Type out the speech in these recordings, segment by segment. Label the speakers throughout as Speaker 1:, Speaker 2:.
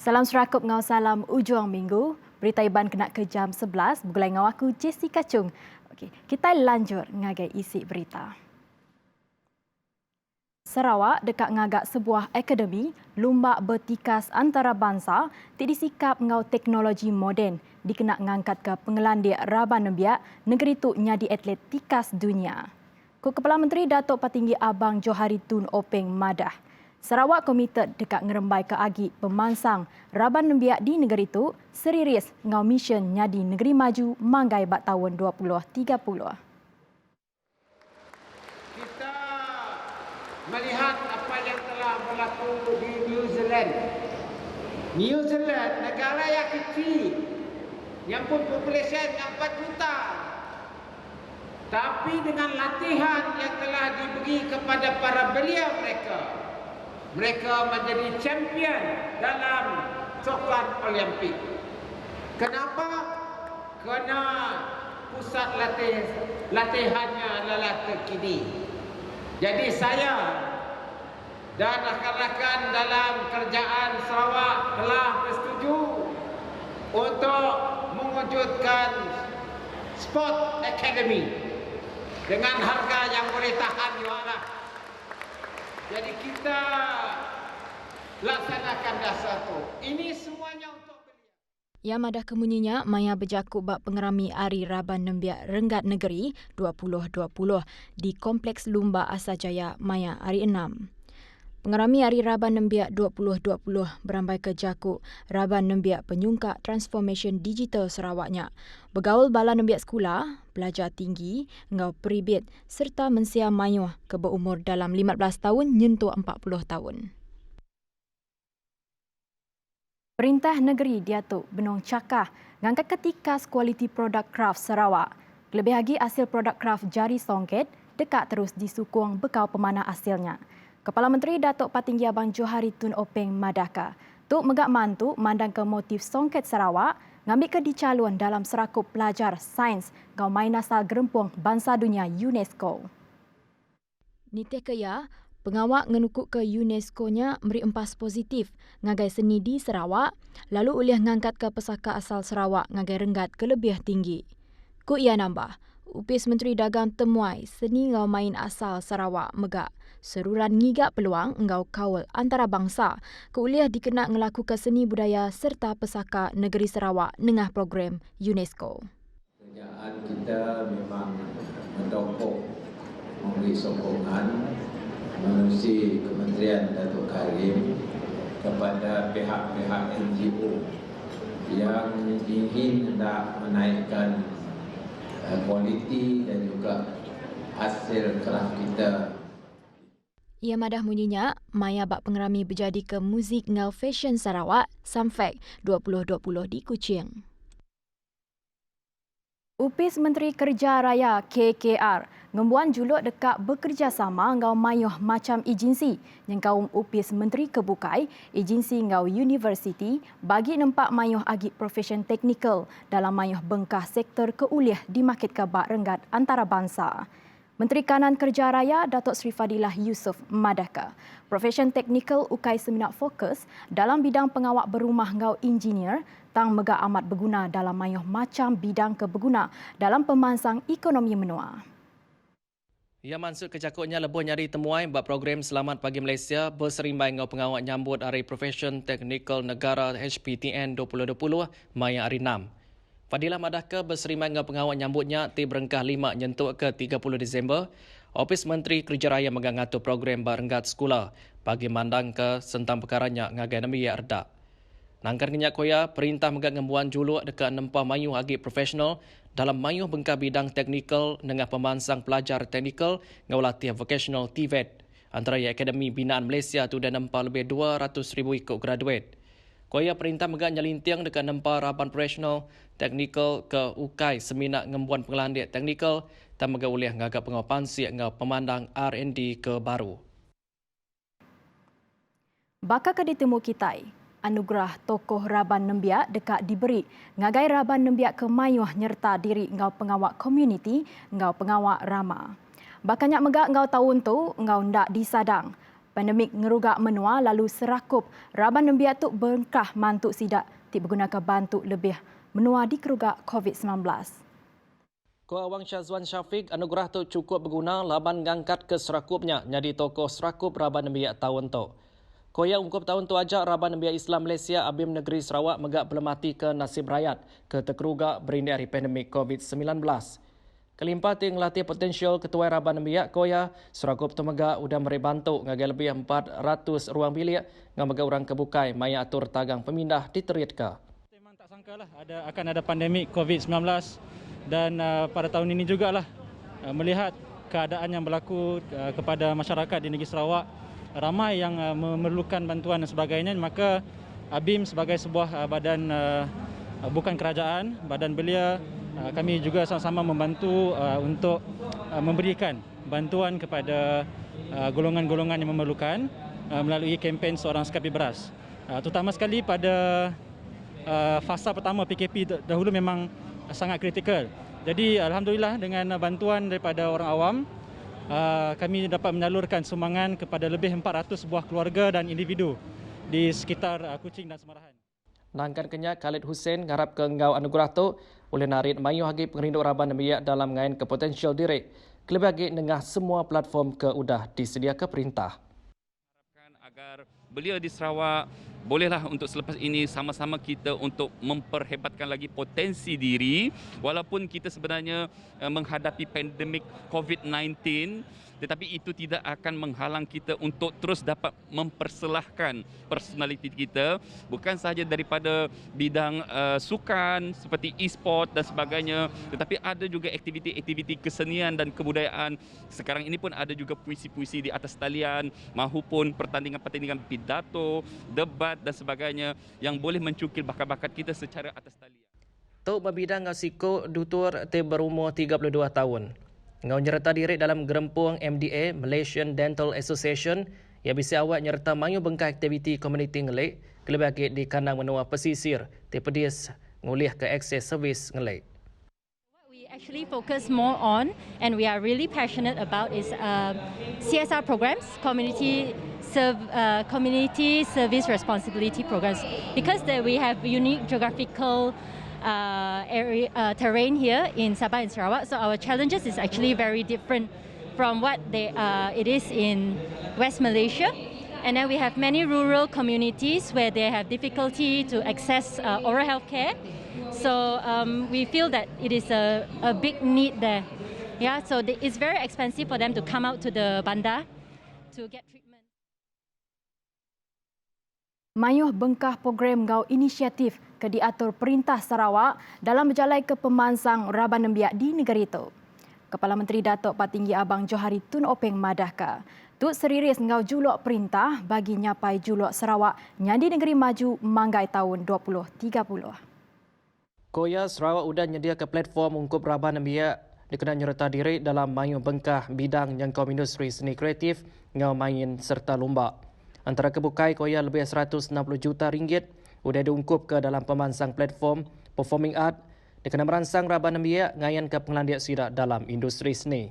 Speaker 1: Salam serakup ngau salam ujung minggu. Berita Iban kena ke jam 11. Bergulai ngau aku Jessica Chung. Okey, kita lanjut ngagai isi berita. Sarawak dekat ngagak sebuah akademi lumba bertikas antarabangsa tidak disikap ngau teknologi moden dikena ngangkat ke pengelandik Raban Nembiak negeri tu nyadi atlet tikas dunia. Kepala Menteri Datuk Patinggi Abang Johari Tun Openg madah. Sarawak komited dekat ngerembai ke agi pemansang Raban Nembiak di negeri itu serius ngau mission nyadi negeri maju manggai bat tahun 2030.
Speaker 2: Kita melihat apa yang telah berlaku di New Zealand. New Zealand negara yang kecil yang pun populasi 4 juta. Tapi dengan latihan yang telah diberi kepada para belia mereka menjadi champion dalam sukan Olimpik. Kenapa? Kerana pusat latihannya adalah terkini. Jadi saya dan rakan-rakan dalam kerajaan Sarawak telah bersetuju untuk mewujudkan Sport Academy dengan harga yang boleh tahan juga. Jadi kita laksanakan dasar tu. Ini semuanya untuk belia.
Speaker 1: Yang madah kemunyinya, Maya berjakut bak pengerami Hari Raban Nembiak Renggat Negeri 2020 di Kompleks Lumba Asajaya Maya Hari 6. Pengerami Hari Raban Nembiak 2020 berambai ke jakut Raban Nembiak Penyungkak Transformation Digital Sarawaknya. Bergaul bala Nembiak sekolah, pelajar tinggi, ngau peribit serta mensia mayuh ke berumur dalam 15 tahun nyentuh 40 tahun. Perintah Negeri Datuk Benong Cakah ngangkat ketikas kualiti produk kraft Sarawak. Lebih lagi hasil produk kraft jari songket dekat terus disukung bekal pemanah hasilnya. Kepala Menteri Datuk Patinggi Abang Johari Tun Openg madahka. Tuk megak mantu mandang ke motif songket Sarawak ngambil ke dicalon dalam serakup pelajar sains ngau main asal gerempung bangsa dunia UNESCO. Nitih kaya, pengawak ngenukuk ke UNESCO-nya beri empas positif ngagai seni di Sarawak, lalu ulih ngangkat ke pesaka asal Sarawak ngagai renggat ke lebih tinggi. Ku ia nambah, Upis Menteri Dagang temuai seni ngau main asal Sarawak megak seruran ngigak peluang ngau kaul antarabangsa ke ulih dikena ngelaku ke seni budaya serta pesaka negeri Sarawak nengah program UNESCO.
Speaker 3: Kerajaan kita memang mendokong memberi sokongan menerusi Kementerian Datuk Karim kepada pihak-pihak NGO yang ingin hendak menaikkan kualiti dan juga hasil kraft kita.
Speaker 1: Ia madah munyinya, Maya bak pengerami berjadi ke muzik ngau fashion Sarawak Samfek 2020 di Kuching. Upis Menteri Kerja Raya KKR ngembuan juluk dekat bekerjasama ngau mayuh macam agensi yang kaum Upis Menteri kebukai agensi ngau universiti bagi nempak mayuh agi profesion teknikal dalam mayuh bengkah sektor keuliah dimakit ke bak renggat antarabangsa. Menteri Kanan Kerja Raya Datuk Seri Fadilah Yusof madahka profesion teknikal ukai seminat fokus dalam bidang pengawak berumah ngau engineer tang megak amat berguna dalam mayuh macam bidang keberguna dalam pemansang ekonomi menua.
Speaker 4: Ia maksud kejakutnya lebuh nyari temuai bab program Selamat Pagi Malaysia berserimbai ngau pengawak nyambut Hari Profesion Teknikal Negara HPTN 2020 Maya Hari 6. Fadilah Madahka berserimai ngau pengawak nyambutnya ti berengkah 5 nyentuk ke 30 Disember. Ofis Menteri Kerja Raya megang ngatur program barenggat sekolah bagi mandang ke sentang perkaranya ngagai nami ya erdak. Nangkar kenyak koya, perintah megak ngembuan juluk dekat nempah mayuh agi profesional dalam mayuh bengkah bidang teknikal dengan pemansang pelajar teknikal ngau latihan vocational TVET antara Akademi Binaan Malaysia tu dan nempah lebih 200,000 ikut graduate. Koya perintah megak nyelintiang dekat nempah Raban Profesional Teknikal ke ukai seminat ngembuan pengelandik teknikal dan megak ulih ngagak pengawapan siap ngau pemandang R&D ke baru.
Speaker 1: Bakal ke ditemu kitai, anugerah tokoh Raban Nembiak dekat diberi ngagai Raban Nembiak ke mayuh nyerta diri ngau pengawak komuniti ngau pengawak rama. Bakanya megak ngau tahun tu ngau ndak disadang. Pandemik ngerugak menua lalu serakup Raban Nembiak tuk berkah mantuk sidak ti bergunakan bantuk lebih menua di kerugak COVID-19.
Speaker 4: Ko Awang Syazwan Syafiq anugerah tu cukup berguna laban ngangkat ke serakupnya jadi tokoh serakup Raban Nembiak tahun tu. Koya ungkup tahun tu ajak Raban Nembiak Islam Malaysia Abim Negeri Sarawak megak belemati ke nasib rakyat ke terkerugak berindi hari pandemik COVID-19. Kelimpah ting latih potensial ketua Raban Nembiak Koya serakup tu megak udah meri bantu ngagai lebih 400 ruang bilik ngam megak orang kebukai maya atur tagang pemindah diterit ke.
Speaker 5: Memang tak sangkalah akan ada pandemik COVID-19 dan pada tahun ini jugalah melihat keadaan yang berlaku kepada masyarakat di negeri Sarawak ramai yang memerlukan bantuan dan sebagainya, maka ABIM sebagai sebuah badan bukan kerajaan, badan belia, kami juga sama-sama membantu untuk memberikan bantuan kepada golongan-golongan yang memerlukan melalui kempen seorang sekapi beras. Terutama sekali pada fasa pertama PKP dahulu memang sangat kritikal. Jadi alhamdulillah dengan bantuan daripada orang awam, kami dapat menyalurkan sumbangan kepada lebih 400 buah keluarga dan individu di sekitar Kuching dan Semarahan.
Speaker 4: Nangkan kenya Khalid Hussein ngarap ke ngau anugerah tu oleh narit mayu hagi pengrindu Raban Nembiak dalam ngain ke potensial diri. Kelebih hagi nengah semua platform ke udah disedia ke perintah.
Speaker 6: Agar belia di Sarawak bolehlah untuk selepas ini sama-sama kita untuk memperhebatkan lagi potensi diri walaupun kita sebenarnya menghadapi pandemik COVID-19, tetapi itu tidak akan menghalang kita untuk terus dapat memperselahkan personaliti kita bukan sahaja daripada bidang sukan seperti e-sport dan sebagainya, tetapi ada juga aktiviti-aktiviti kesenian dan kebudayaan. Sekarang ini pun ada juga puisi-puisi di atas talian mahupun pertandingan-pertandingan pidato, debat dan sebagainya yang boleh mencukil bakat-bakat kita secara atas talian.
Speaker 4: Tok Babidang Ngasiko Dutur te berumur 32 tahun. Ngau nyerta diri dalam gerempung MDA, Malaysian Dental Association, yang bisa awak nyerta mayu bengkak aktiviti komuniti ngelek, kelebih lagi di kandang menua pesisir, te pedis ngulih ke akses servis ngelek.
Speaker 7: We actually focus more on, and we are really passionate about, is CSR programs, community service responsibility programs, because we have unique geographical terrain here in Sabah and Sarawak. So our challenges is actually very different from what it is in West Malaysia. And then we have many rural communities where they have difficulty to access oral health care. So we feel that it is a big need there. Yeah, so it's very expensive for them to come out to the bandar to get treatment.
Speaker 1: Mayuh bengkah program ngau inisiatif ke diatur Perintah Sarawak dalam berjalai ke pemansang Raban Nembiak di negeri itu. Kepala Menteri Datuk Patinggi Abang Johari Tun Openg madahka, Tut seriris ngau julok perintah bagi nyapai julok Sarawak nyadi negeri maju manggai tahun 2030.
Speaker 4: Koya Sarawak udah nyedia ke platform ungkup Raban Nembiak dikenal nyerta diri dalam mayuh bengkah bidang nyangkau industri seni kreatif, ngau main serta lomba. Antara kebukai koya lebih 160 juta ringgit sudah diungkup ke dalam pemansang platform Performing Art dikenal merangsang Raban Nembiak ngayan ke pengelandiak sidak dalam industri seni.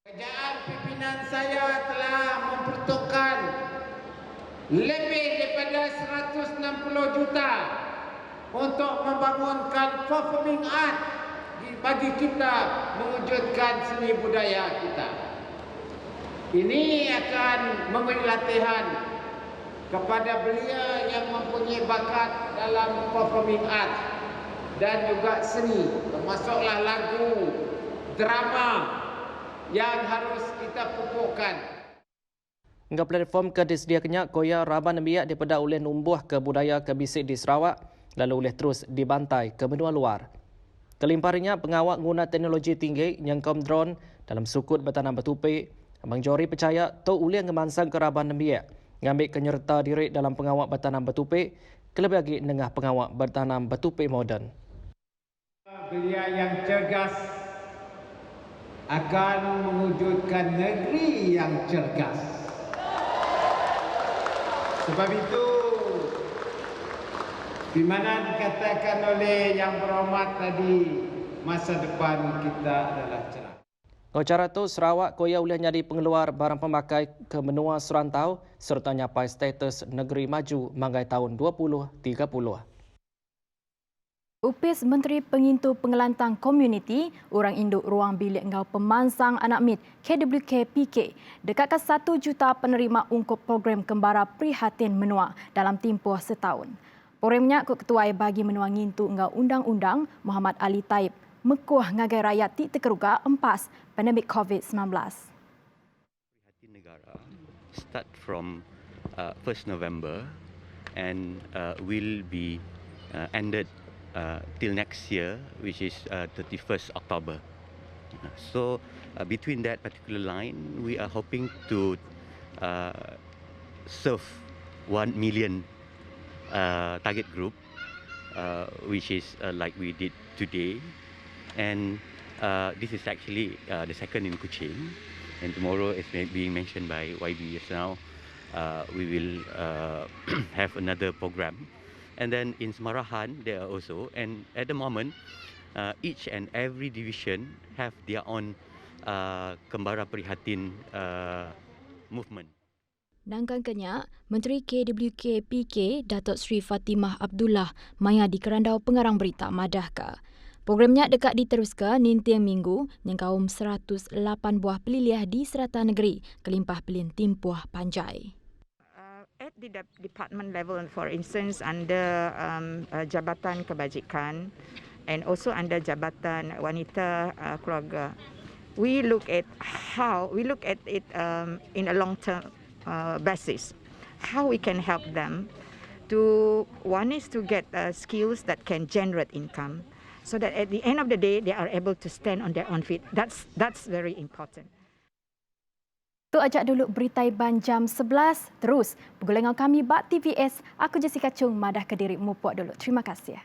Speaker 2: Kerajaan pimpinan saya telah memperuntukkan lebih daripada 160 juta untuk membangunkan Performing Art bagi kita mewujudkan seni budaya kita. Ini akan memberi latihan kepada belia yang mempunyai bakat dalam performing art dan juga seni, termasuklah lagu, drama yang harus kita pupukkan.
Speaker 4: Hingga platform ke disediakannya koya Raban Nembiak daripada oleh numbuh ke budaya kebisik di Sarawak lalu oleh terus dibantai ke benua luar. Kelimparinya pengawak guna teknologi tinggi nyangkom drone dalam sukut bertanam betupik. Abang Johari percaya tok ulih ngemansang ke Raban Nembiak ngambil kenyerta diri dalam pengawak bertanam betupik, kelebih lagi nengah pengawak bertanam betupik moden.
Speaker 2: Belia yang cergas akan mewujudkan negeri yang cergas. Sebab itu, di mana dikatakan oleh Yang Berhormat tadi, masa depan kita adalah cerah.
Speaker 4: Cara tu Sarawak koya boleh jadi pengeluar barang pemakai ke benua serantau serta nyapai status negeri maju manggai tahun 2030.
Speaker 1: Upis Menteri Pengintu Pengelantang Komuniti, orang induk ruang bilik ngau pemansang anak mit KWK-PK dekatkan 1 juta penerima ungkup program Kembara Prihatin Menua dalam tempoh setahun. Programnya Ketua bagi Menua Ngintu ngau undang-undang Muhammad Ali Taib mekuah ngagai rakyat ti terkeruga empas pandemik COVID-19.
Speaker 8: Prihatin Negara start from 1st November and will be ended till next year, which is 31st October. So between that particular line, we are hoping to serve 1 million target group, which is like we did today. And this is actually the second in Kuching. And tomorrow, as being mentioned by YB just now, we will have another program. And then in Semarahan, there are also, and at the moment, each and every division have their own Kembara Prihatin movement.
Speaker 1: Nangkangkanya, Menteri KWK-PK Datuk Seri Fatimah Abdullah maya di kerandau pengarang berita Madahka. Programnya dekat diteruskan nintiang minggu yang kaum 108 buah peliliah di serata negeri kelimpah pelin timpuah Panjai.
Speaker 9: At the department level, for instance, under Jabatan Kebajikan and also under Jabatan Wanita Keluarga, we look at it in a long-term basis, how we can help them to, one is to get skills that can generate income, so that at the end of the day they are able to stand on their own feet. That's very important.
Speaker 1: Tu ajak dulu berita Iban jam 11 terus. Pergulengan kami Bak TVS, aku Jessica Chung madah Kediri mupuk dulu. Terima kasih.